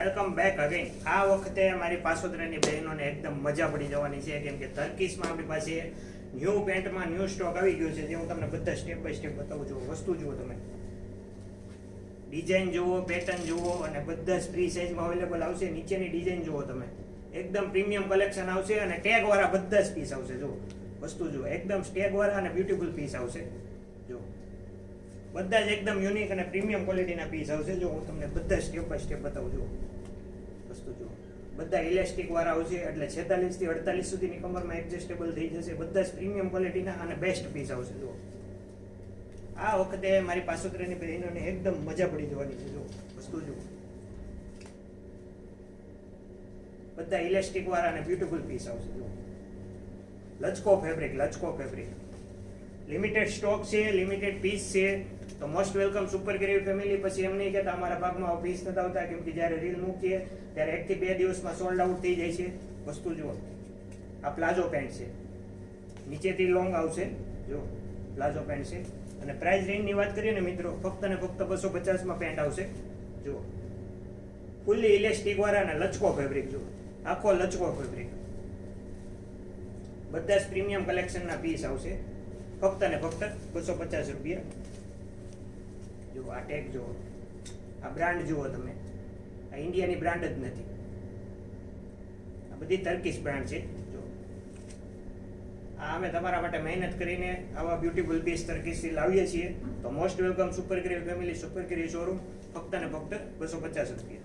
Welcome back again. આ વખતે મારી પાસોદરાની બહેનોને એકદમ મજા પડી જવાની છે, કેમ કે તર્કીશમાં આપણી પાસે ન્યૂ પેન્ટમાં ન્યૂ સ્ટોક આવી ગયો છે, જે હું તમને બધા સ્ટેપ બાય સ્ટેપ બતાવું છું. વસ્તુ જુઓ, તમે ડિઝાઇન જુઓ, પેટર્ન જુઓ, અને બધા જ ફ્રી સાઇઝમાં અવેલેબલ આવશે. નીચેની ડિઝાઇન જુઓ તમે, એકદમ પ્રીમિયમ કલેક્શન આવશે અને ટેગ વાળા બધા જ પીસ આવશે. જુઓ વસ્તુ જુઓ, એકદમ ટેગ વાળા અને બ્યુટીફુલ પીસ આવશે. જો બધા જ એકદમ યુનિક અને પ્રીમિયમ ક્વોલિટીના પીસ આવશે. જો હું તમને બધા સ્ટેપ બાય સ્ટેપ બતાવું છું. વસ્તુ જુઓ, બધા ઇલાસ્ટિક વાળા આવશે, એટલે 46 થી 48 સુધીની કમરમાં એડજસ્ટેબલ થઈ જશે. બધા જ પ્રીમિયમ ક્વોલિટીના અને બેસ્ટ પીસ આવશે. જુઓ આ વખતે મારી પાસોદરાની બહેનોને એકદમ મજા પડી જવાની છે. જો વસ્તુ જુઓ, બધા ઇલાસ્ટિક વાળા અને બ્યુટીફુલ પીસ આવશે. જુઓ લચકો ફેબ્રિક લિમિટેડ સ્ટોક છે, લિમિટેડ પીસ છે. તો most welcome super cravy family. પછી એમ નહીં કહેતા અમારા ભાગમાં પીસ નથી આવતા, કેમ કે જ્યારે રીલ મૂકીએ ત્યારે 1 થી 2 દિવસમાં સોલ્ડ આઉટ થઈ જાય છે. વસ્તુ જુઓ, આ પ્લાઝો પેન્ટ છે, નીચેથી લોંગ આવશે. જો પ્લાઝો પેન્ટ છે. અને પ્રાઇસ રેન્જની વાત કરીએ ને મિત્રો, ફક્ત ને ફક્ત 250 માં પેન્ટ આવશે. જુઓ ફૂલ્લી ઇલાસ્ટિક વાળા અને લચકો ફેબ્રિક. જુઓ આખો લચકો ફેબ્રિક, બધા જ પ્રીમિયમ કલેક્શનના પીસ આવશે. ફક્ત ને ફક્ત 250 રૂપિયા. જુઓ આ ટેગ જુઓ, આ બ્રાન્ડ જુઓ તમે, આ ઇન્ડિયાની બ્રાન્ડ જ નથી, આ બધી ટર્કીશ બ્રાન્ડ છે. જો આ અમે તમારા માટે મહેનત કરીને આવા બ્યુટીફુલ પીસ ટર્કીશથી લાવીએ છીએ. તો most welcome super cravy family, super cravy showroom, ફક્ત ને ફક્ત 250 રૂપિયા.